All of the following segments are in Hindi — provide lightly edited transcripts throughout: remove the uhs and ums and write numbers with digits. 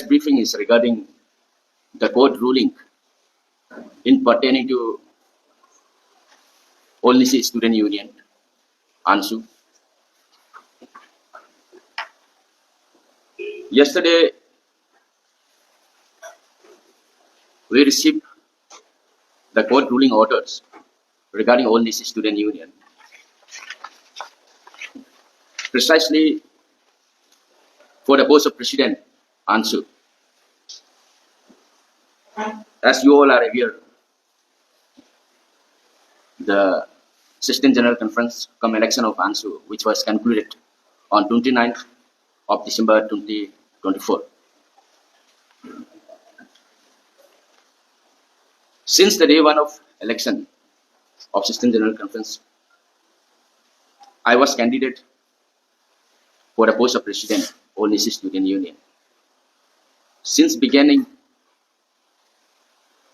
briefing is regarding the court ruling in pertaining to All Nisi Student Union, ANSU. Yesterday, we received the court ruling orders regarding All Nisi Student Union. Precisely for the post of President ANSU. As you all are aware, the Assistant General Conference come election of ANSU, which was concluded on 29th of December 2024. Since the day one of election of Assistant General Conference, I was candidate for the post of President All Nisi Student Union. Since beginning,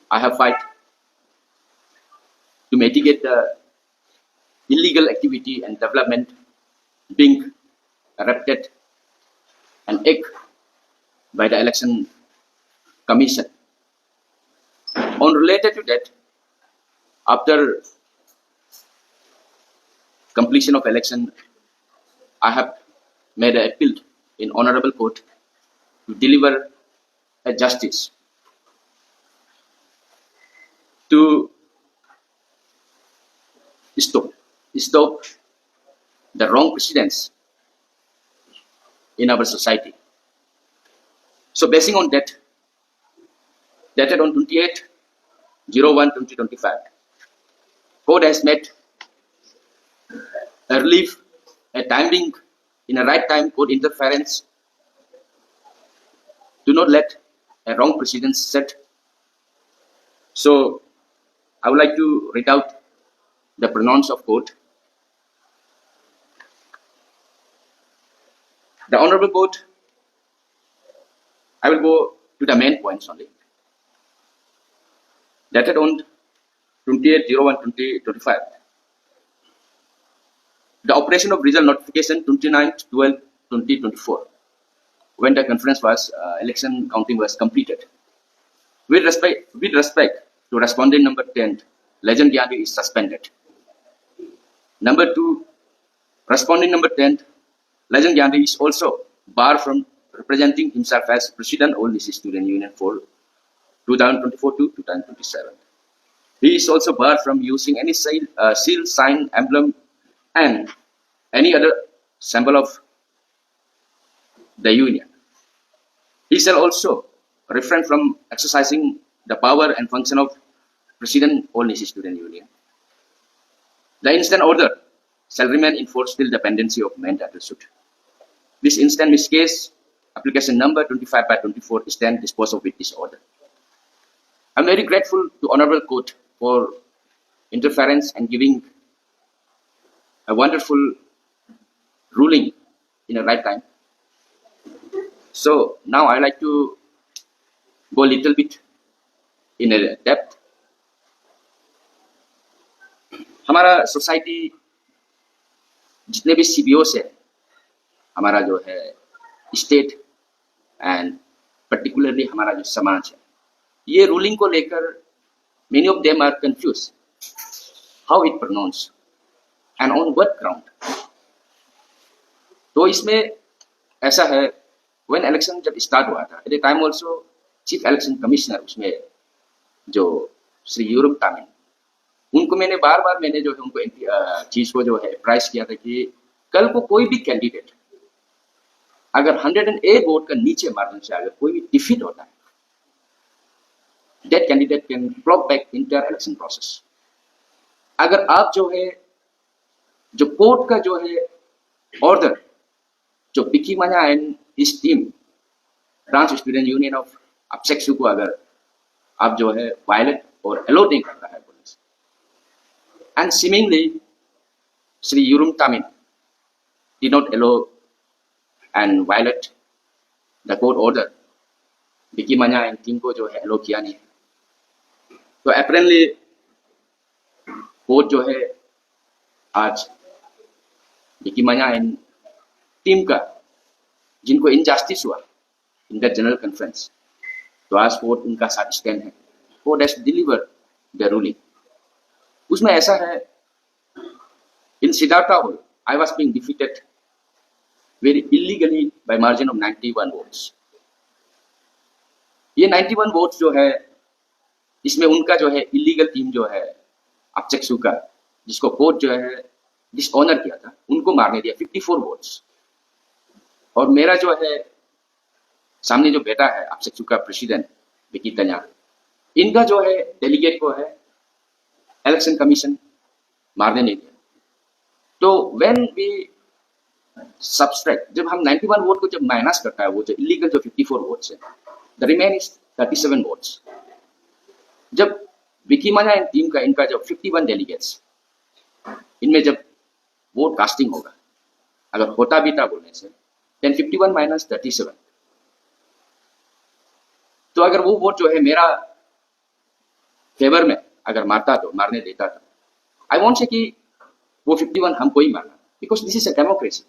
I have fight to mitigate the illegal activity and development being erupted and egged by the election commission. On related to that, after completion of election, I have made an appeal in honorable court to deliver a justice to stop the wrong precedents in our society. So basing on that, dated on 28/01/2025, court has made a relief, a timing in a right time court interference. Do not let a wrong precedent set. So I would like to read out the pronounce of court. The Honorable Court, I will go to the main points only. Dated on 28/01/2025. The operation of result notification 29/12/2024, when the conference was, election counting was completed. With respect to respondent number 10, Legend Gyani is suspended. Number 2, respondent number 10, Legend Gyani is also barred from representing himself as President All Nisi Student Union for 2024 to 2027. He is also barred from using any seal, sign, emblem, and any other symbol of the union. He shall also refrain from exercising the power and function of President All Nisi Student Union. The instant order shall remain in force till the pendency of main title suit. This instant Miss case, application number 25/24, is then disposed of with this order. I am very grateful to Honorable Court for interference and giving a wonderful ruling in a right time. So now I like to go a little bit in a depth. हमारा सोसाइटी जितने भी सीबीओस है, हमारा जो है स्टेट एंड पर्टिकुलरली हमारा जो समाज है, ये रूलिंग को लेकर many of them are confuse how it pronounce and on what ground. तो इसमें ऐसा है, व्हेन इलेक्शन जब स्टार्ट हुआ था, at the time also chief election commissioner उसमें जो श्री यूरुम तामिन, उनको मैंने बार बार जो है उनको चीज को जो है प्राइस किया था कि कल को कोई भी कैंडिडेट अगर 108 वोट का नीचे मार्जिन से अगर कोई भी डिफीट होता है, that candidate can clock back inter election process. अगर आप जो है जो कोर्ट का जो है ऑर्डर जो बिकी माया एंड इस team branch student union of अपसेक्सू को अगर आप जो है वायलेट और अलो नहीं कर रहा है police, and seemingly Sri Yurum Tamin did not allow and violate the court order. Vicky Manya and team को जो है allow किया नहीं. तो apparently कोर्ट जो है आज विकी Manya and टीम का जिनको इनजस्टिस हुआ in that general conference to ask for उनका साथ stand है, court has delivered the ruling. उसमें ऐसा है, in Siddhartha Hall I was being defeated very illegally by margin of 91 votes. ये 91 वोट्स जो है, इसमें उनका जो है इलीगल टीम जो है अक्षक्षु का, जिसको कोर्ट जो है डिसऑनर किया था, उनको मारने दिया 54 वोट्स. और मेरा जो है सामने जो बेटा है अक्षक्षु का प्रेसिडेंट विकी तन्या, इनका जो है डेलीगेट को है इलेक्शन कमीशन मारने नहीं दिया. तो व्हेन वी सब्सट्रैक्ट, जब हम 91 वोट को जब माइनस करता है, वो जो इलीगल जो 54 वोट्स है, द रिमेन इज 37 वोट्स. जब विकी मान्या एंड टीम का इनका जब 51 डेलीगेट्स, इनमें जब वोट कास्टिंग होगा, अगर होता भी था बोलने से, देन 51 माइनस 37, तो अगर वो वोट जो है मेरा फेवर में अगर मारता तो मारने देता था, आई वॉन्ट से कि वो 51 हमको ही मारना, because this is a democracy,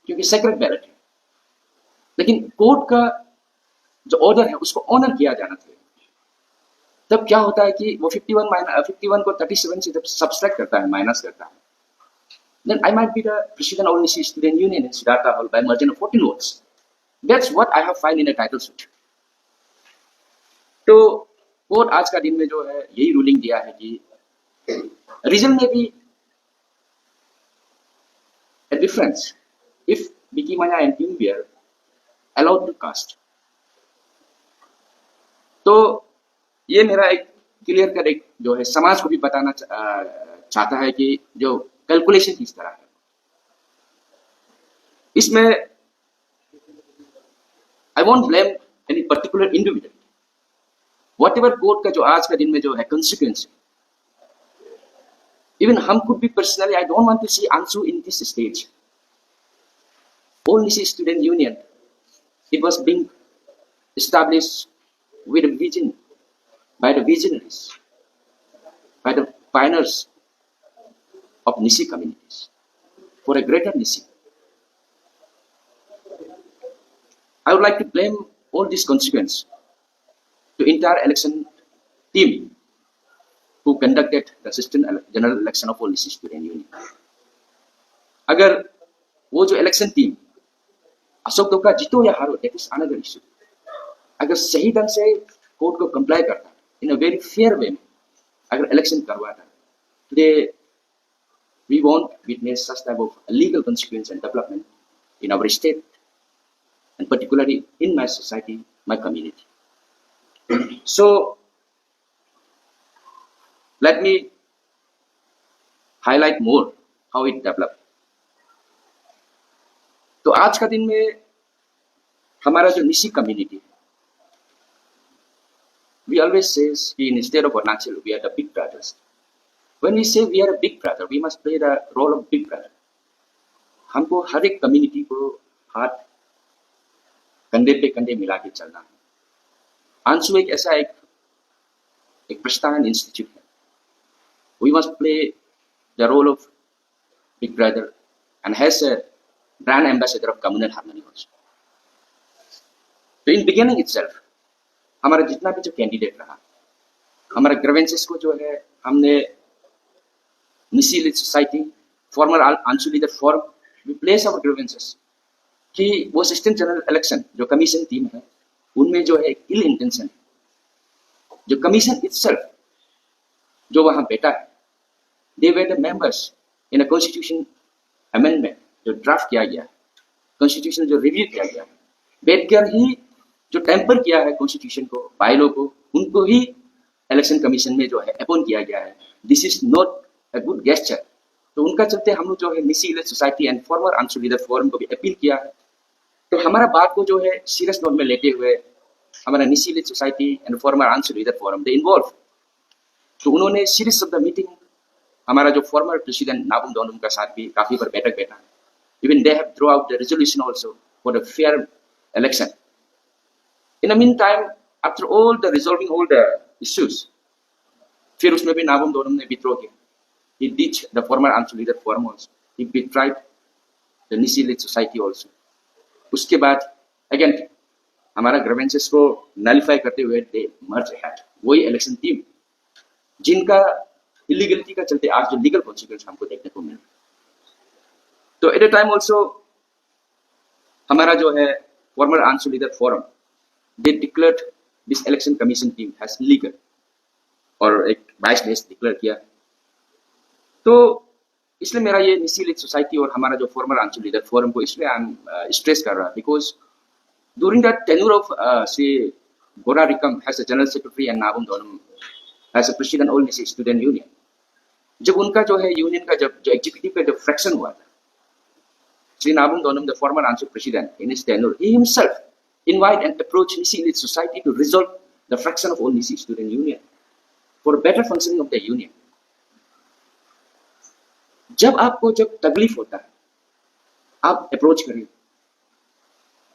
क्योंकि सेक्रेट बैलेट है. लेकिन कोर्ट का जो ऑर्डर है उसको ऑनर किया जाना चाहिए. तब क्या होता है कि वो 51 को 37 से जब सब्सट्रैक्ट करता है, माइनस करता है, then I might be the president of Nisi Student Union in Siddhartha Hall by margin of 14 votes. That's what I have filed in a title suit. तो कोर्ट आज का दिन में जो है यही रूलिंग दिया है कि रीजन में भी a difference if Vicky Maya and Team were allowed to cast. तो ये मेरा एक क्लियर कर एक जो है समाज को भी बताना चाहता है कि जो कैलकुलेशन किस तरह है. इसमें I want blame any particular individual. Whatever court का जो आज का दिन में जो है कंसिक्वेंस, इवन हम could be personally, I don't want to see Anshu in this stage. All Nisi Student Union, it was being established with a vision by the visionaries, by the pioneers of Nisi communities for a greater Nisi. I would like to blame all this consequence to entire election team who conducted the assistant general election of all Nisi Student Union. अगर वो जो इलेक्शन टीम अशोक डोका जीतो या हारो, that is another issue. अगर सही ढंग से कोर्ट को कंप्लाई करता, इन अ वेरी फेयर वे में अगर इलेक्शन करवाता, today we won't witness such type of legal consequence and development in our state, and particularly in my society, my community. So let me highlight more how it developed. तो आज का दिन में हमारा जो निशी कम्युनिटी है, we always says कि in state of Arunachal we are the big brothers. When we say we are a big brother, we must play the role of big brother. हमको हर एक कम्युनिटी को हाथ कंधे पे कंधे मिला के चलना है. अंशु एक ऐसा एक प्रस्थान इंस्टीट्यूट है. We must play the role of big brother and has a brand ambassador of communal harmony also. So in beginning itself, हमारा जितना भी जो कैंडिडेट रहा, हमारा ग्रीवेंसेस को जो है हमने Nyishi elite society, former ANSU leader forum, we place our grievances कि वो असिस्टेंट जनरल इलेक्शन जो कमीशन टीम है, उनमें जो है एक इल इंटेंशन है. जो कमीशन इटसेल्फ जो वहां बैठा है, they were the members in a constitution amendment जो ड्राफ्ट किया गया है, कॉन्स्टिट्यूशन जो रिव्यू किया गया है, बैठकर ही जो टेम्पर किया है कॉन्स्टिट्यूशन को, बायलॉ को, उनको ही इलेक्शन कमीशन में जो है अपॉइंट किया गया है. This is not a good gesture. तो उनका चलते हम लोग जो है Nyishi elite society and former ANSU leader forum को भी अपील किया है. तो हमारा बात को जो है सीरियस नोट में लेते हुए हमारा Nyishi elite society and former ANSU leader forum they involve. तो उन्होंने सीरीज ऑफ द मीटिंग, हमारा जो फॉर्मर प्रेसिडेंट नाबम दोनम का साथ भी काफी बार बैठक बैठा. Even they have draw out the resolution also for the fair election. In the meantime, after all the resolving all the issues, फिर उसमें भी नाबम दोनम ने विथड्रॉ किया. He ditched the former Anshu leader forum also. He betrayed the Nisi Lead Society also. उसके बाद again हमारा ग्रीवेंसेस को नलिफाई करते हुए दे मर्ज हैड, वही इलेक्शन टीम जिनका इलीगलिटी का चलते आज जो लीगल कॉन्सिक्वेंस हमको देखने को मिल। तो एट ए टाइम ऑल्सो हमारा जो है फॉर्मर आंसू leader forum, they declared this election commission team has legal, और एक बाइस लिस्ट डिक्लेयर किया। तो इसलिए मेरा ये निसी लीग सोसाइटी और हमारा जो फॉर्मर आंसू लीडर फोरम को इसलिए आई एम स्ट्रेस कर रहा, because during that tenure of say Gora Rikam as a general secretary and Nabum Donam as a president all Nisi student union, जब उनका जो है यूनियन का जब जो एग्जीक्यूटिव का जब फ्रैक्शन हुआ था, Shri Nabam Donam the former ANSU president in his tenure, he himself invite and approach Nisi Elite Society to resolve the fraction of all Nisi student union for better functioning of the union. जब आपको जब तकलीफ होता है आप अप्रोच करिए,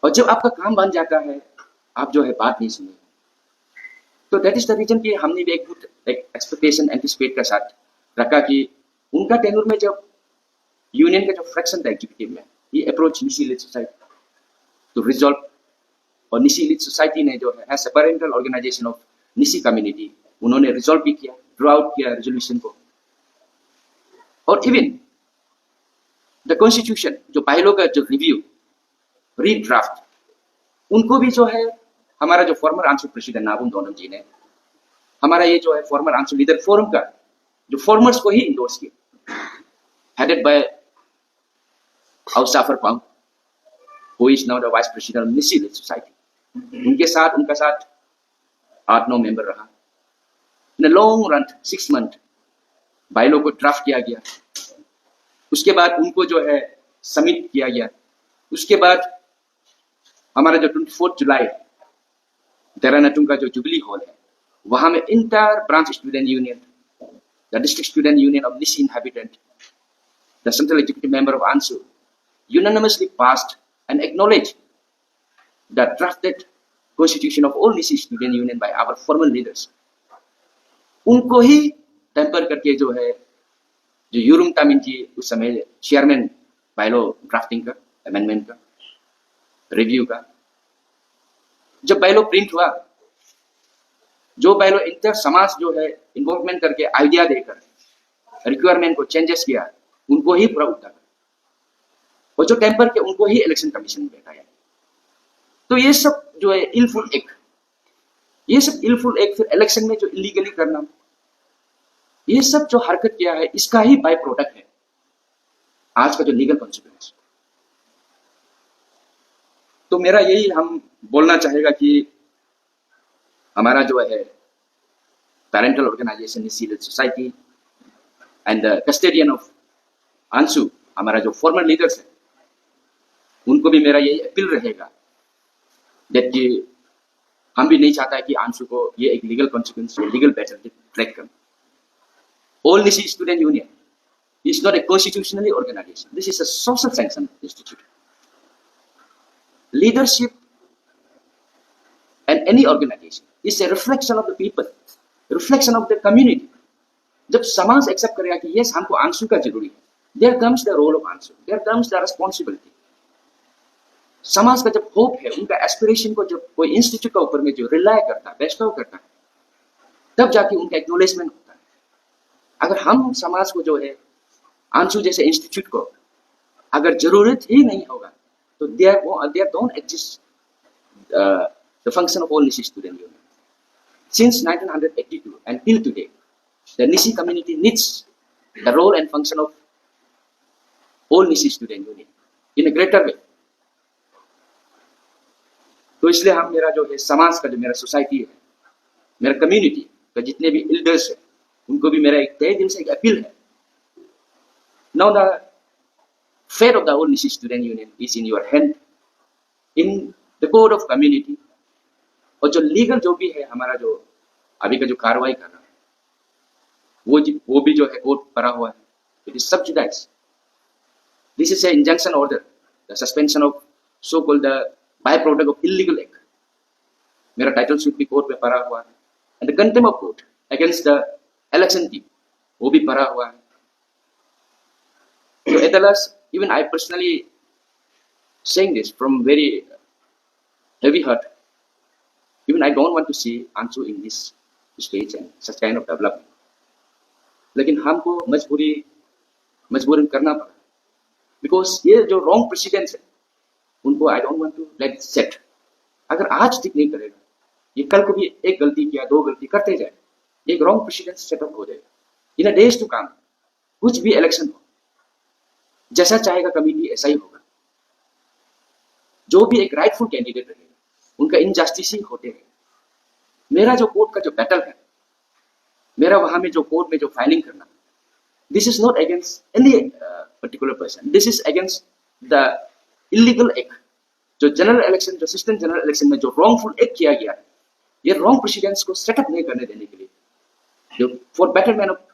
और जब आपका काम बन जाता है आप जो है बात नहीं सुने। तो दैट इज द रीजन कि हमने भी एक गुड एक्सपेक्टेशन एंटिसिपेट के साथ रखा कि उनका टेन्योर में जब यूनियन का जो फ्रैक्शन था एग्जीक्यूटिव में, ये approach Nyishi elite society to resolve, और निसी एलीट सोसाइटी ने जो है as a parental organisation of Nyishi community उन्होंने रिजॉल्व भी किया, ड्रॉ आउट किया रेजोल्यूशन को। और इवन द कॉन्स्टिट्यूशन जो बाइलॉ का जो रिव्यू रीड्राफ्ट, उनको भी जो है हमारा जो फॉर्मर आंसू प्रेसिडेंट नाबुम दोनम जी ने, हमारा ये जो है फॉर्मर आंसू लीडर फोरम का जो फॉर्मर्स को ही इंडोर्स किया, हेडेड बाय हाउस पांग, who is now the vice president of Nyishi elite society. उनका साथ 8-9 मेंबर रहा। In long run 6 month bylaw को ड्राफ्ट किया गया, उसके बाद उनको जो है सबमिट किया गया। उसके बाद हमारा जो 24 जुलाई देरानातुंग का जो जुबली हॉल है, वहां में entire branch student union, the district student union of Nyishi inhabitant, the central executive member of ANSU unanimously passed and acknowledged the drafted constitution of all Nisi student union by our formal leaders. उनको ही टेम्पर करके जो है जो यूरुम तामिन जी उस समय चेयरमैन बाइलो ड्राफ्टिंग का, अमेंडमेंट का, रिव्यू का, जब बाइलो प्रिंट हुआ, जो बाइलो इंटर समाज जो है इन्वॉल्वमेंट करके आइडिया देकर रिक्वायरमेंट को चेंजेस किया, उनको ही पूरा उतारा, और जो टेम्पर के उनको ही इलेक्शन कमीशन में बैठाया। तो ये सब जो है इलफुल एक्ट, ये सब इलफुल एक्ट, फिर इलेक्शन में जो इलीगली करना, ये सब जो हरकत किया है, इसका ही बाय प्रोडक्ट है आज का जो लीगल कॉन्सिक्वेंस। तो मेरा यही हम बोलना चाहेगा कि हमारा जो है parental organisation Nyishi elite society and the custodian of ANSU, हमारा जो फॉर्मर लीडर्स है, उनको भी मेरा यही अपील रहेगा दैट कि हम भी नहीं चाहता है कि आंसू को ये एक legal consequence, legal battle track करें। All Nyishi student union is not a constitutionally organization. This is a social sanction institute. Leadership and any organization is a reflection of the people, reflection of the community. जब समाज एक्सेप्ट करेगा कि यस हमको आंसू का जरूरी है, there comes the role of Anshu, there comes the responsibility. समाज का जब होप है, उनका एस्पिरेशन को जब कोई इंस्टीट्यूट के ऊपर में जो रिलाय करता है, बेस्टॉ करता है, तब जाके उनका एक्नॉलेजमेंट होता है। अगर हम समाज को जो है आंसू जैसे इंस्टीट्यूट को अगर जरूरत ही नहीं होगा, तो there don't exist the function of all Nyishi student union. Since 1982 and till today, the Nisi community needs the role and function of all Nisi student union in a greater way. तो इसलिए हम मेरा जो है समाज का जो मेरा सोसाइटी है, मेरा कम्युनिटी का जितने भी एल्डर्स है, उनको भी मेरा एक तहे दिल से एक अपील है। Now the fate of the whole Nisi student union is in your hand, in the code of community, और जो लीगल जो भी है हमारा जो अभी का जो कार्रवाई कर रहा है, वो भी जो है कोर्ट पड़ा हुआ है, it is subjudiced. This is a injunction order, the suspension of so called the by product of illegal act. मेरा टाइटल सूट भी कोर्ट में पड़ा हुआ है, and the contempt of court against the election team वो भी पड़ा हुआ है। So at the last, even I personally saying this from very heavy heart, Even I don't want to see Ansu in this stage and such kind of development. लेकिन हमको मजबूरन करना पड़ा, बिकॉज ये जो रॉन्ग प्रेसिडेंस है उनको I don't want to let set. अगर आज ठीक नहीं करेगा, ये कल को भी एक गलती किया, दो गलती करते जाए, एक रॉन्ग प्रेसिडेंस सेटअप हो जाएगा. इन अ डेज टू कम कुछ भी इलेक्शन हो, जैसा चाहेगा कमिटी ऐसा ही होगा. जो भी एक राइटफुल कैंडिडेट रहेगा उनका इनजस्टिस ही होते रहेगा. मेरा जो कोर्ट का जो बैटल है, मेरा वहां में जो कोर्ट में जो फाइलिंग करना, this is not against any particular person, this is against the illegal act. जो जनरल इलेक्शन, जो असिस्टेंट जनरल इलेक्शन में जो रॉन्गफुल एक्ट किया गया है, ये रॉन्ग प्रेसिडेंट्स को सेटअप नहीं करने देने के लिए, जो for betterment of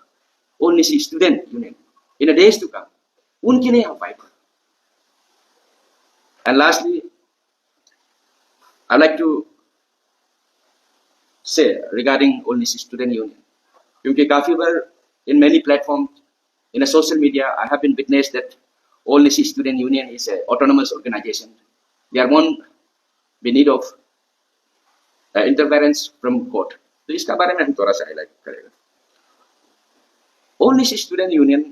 only student union in a days to come, उनके लिए हम फाइट करें. And lastly I like to say regarding only student union, क्योंकि काफी बार in many platform in a social media I have been witnessed that All Nisi Student Union is an autonomous organization. They are one in need of interference from court. तो इसका बारे में हम थोड़ा सा हाईलाइट करेंगे. All Nisi Student Union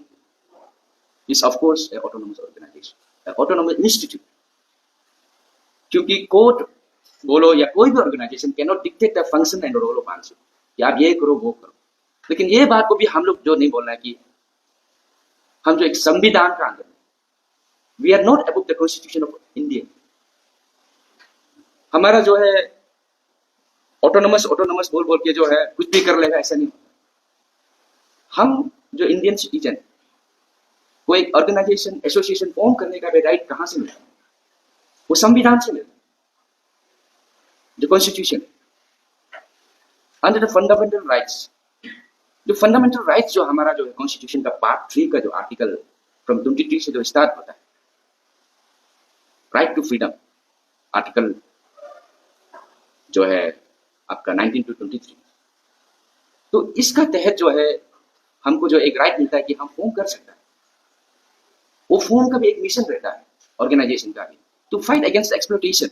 is of course an autonomous organization, an autonomous institute. क्योंकि कोर्ट बोलो या कोई भी organisation can not dictate the function and role of Anshu कि आप ये करो वो करो. लेकिन ये बात को भी हम लोग जो नहीं बोल रहे हैं कि हम जो एक संविधान का अंदर, we are not above the constitution of India. हमारा जो है ऑटोनोमस बोल के जो है कुछ भी कर लेगा, ऐसा नहीं. हम जो इंडियन सिटीजन को एक ऑर्गेनाइजेशन एसोसिएशन फॉर्म करने का भी राइट कहां से मिला? वो संविधान से मिला, जो constitution under the fundamental rights. जो फंडामेंटल राइट्स जो हमारा जो है कॉन्स्टिट्यूशन का पार्ट 3 का जो आर्टिकल फ्रॉम 23 से जो स्टार्ट होता है, राइट टू फ्रीडम, आर्टिकल जो है आपका 19 to 23. तो इसका तहत जो है हमको जो एक राइट मिलता है कि हम फॉर्म कर सकते हैं. वो फॉर्म का भी एक मिशन रहता है ऑर्गेनाइजेशन का भी, टू फाइट अगेंस्ट एक्सप्लॉयटेशन.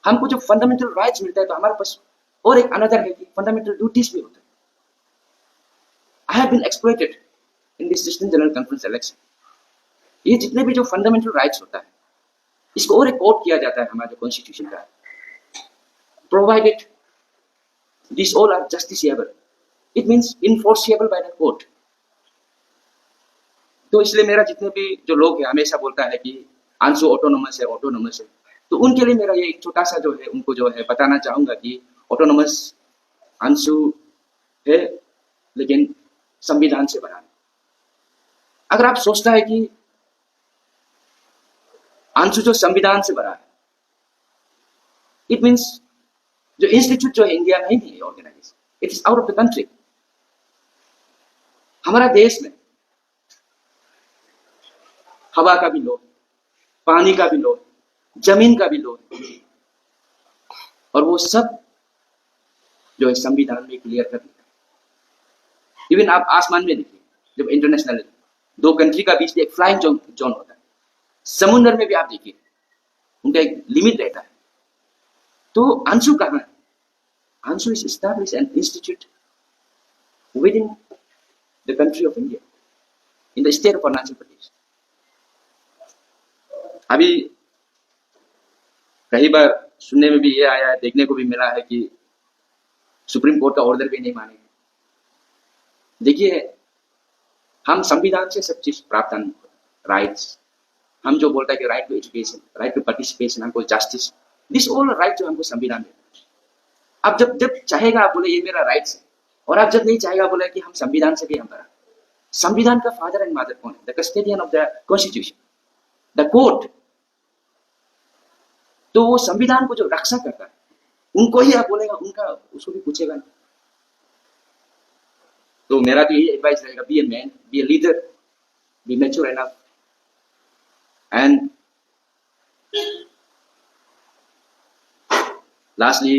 हमको जो फंडामेंटल राइट्स मिलता है तो हमारे पास और एक अनदर है कि फंडामेंटल ड्यूटीज भी होता है. I have been exploited in this Assistant General Conference election. ये जितने भी जो फंडामेंटल राइट्स होता है, इसको और एक कोड किया जाता है हमारे कॉन्स्टिट्यूशन का, provided this all are justiciable, it means enforceable by the court. तो इसलिए मेरा जितने भी जो लोग हैं हमेशा बोलता है कि आंसू ऑटोनोमस है, तो उनके लिए मेरा ये एक छोटा सा जो है उनको जो है बताना चाहूंगा कि ऑटोनोमस आंसू है, लेकिन संविधान से बना. अगर आप सोचता है कि आंसू जो संविधान से बना है, इट मींस जो इंस्टीट्यूट जो है इंडिया में नहीं है organisation, it is out of the country. हमारा देश में हवा का भी लोड, पानी का भी लोड, जमीन का भी लोड, और वो सब जो है संविधान में क्लियर कर दिया. इवन आप आसमान में देखिए, जब इंटरनेशनल दो कंट्री का बीच में एक फ्लाइंग जोन होता है, समुद्र में भी आप देखिए उनका एक लिमिट रहता है. तो आंसू कहाँ है? ANSU is established an institute with in the country of India, in the state of Arunachal Pradesh. अभी कई बार सुनने में भी ये आया है, देखने को भी मिला है कि सुप्रीम कोर्ट का ऑर्डर भी नहीं माने. देखिए, हम संविधान से सब चीज प्राप्त हैं, राइट्स. हम जो बोलता है कि right to education, right to participation, हमको जस्टिस, दिस ऑल राइट जो हमको संविधान देता है. अब जब चाहेगा आप बोले ये मेरा राइट्स है, और आप जब नहीं चाहेगा बोले कि हम संविधान से भी हमारा. संविधान का फादर एंड मदर कौन है? The custodian of the constitution, the court. तो वो संविधान को जो रक्षा करता है, उनको ही आप बोलेगा, उनका उसको भी पूछेगा नहीं. तो मेरा तो यही एडवाइस रहेगा, be a man, be a leader, be mature enough, and lastly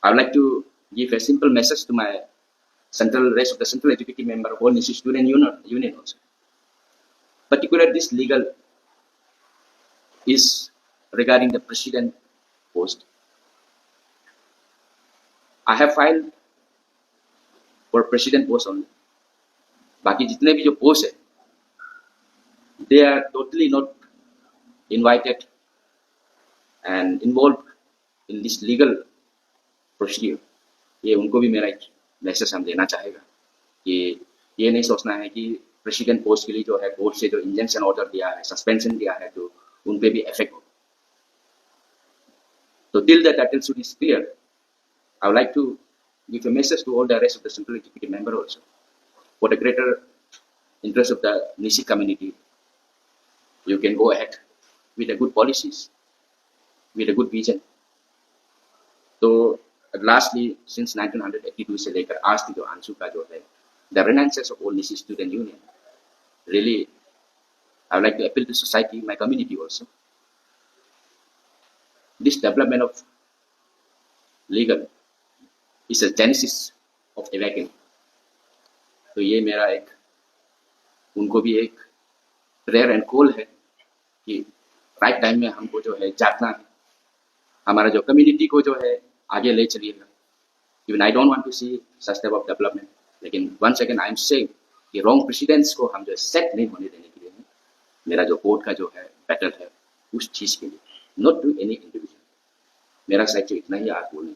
I would like to give a simple message to my rest of the central executive member of all Nisi Student Union also. Particularly this legal is regarding the president post. I have filed for president post only. बाकी जितने भी जो पोस्ट है, they are totally not invited and involved in this legal procedure. ये उनको भी मेरा एक मैसेज हम देना चाहेगा कि ये नहीं सोचना है कि प्रेसिडेंट पोस्ट के लिए जो है कोर्ट से जो इंजंक्शन ऑर्डर दिया है, सस्पेंशन दिया है, तो उन पे भी इफेक्ट हो. तो till the title is clear, I would like to give a message to all the rest of the Central Executive member also, for the greater interest of the Nisi community. You can go ahead with the good policies, with a good vision. So lastly, since 1982 से लेकर आज तक जो आंसू का जो है the renaissance of all Nisi student union, really I would like to appeal to society, my community also. This development of legal is a genesis of awakening. तो ये मेरा एक उनको भी एक प्रेयर एंड कॉल है कि राइट टाइम में हमको जो है जागना है, हमारा जो कम्युनिटी को जो है आगे ले चलिएगा. Even I don't want to see such type of development, लेकिन once again I am saying कि रॉन्ग प्रेसिडेंट्स को हम जो सेट नहीं होने देने के लिए मेरा जो कोर्ट का जो है बैटल है उस चीज़ के लिए, नॉट टू एनी इंडिविजुअल. मेरा साइड से इतना ही आज बोलने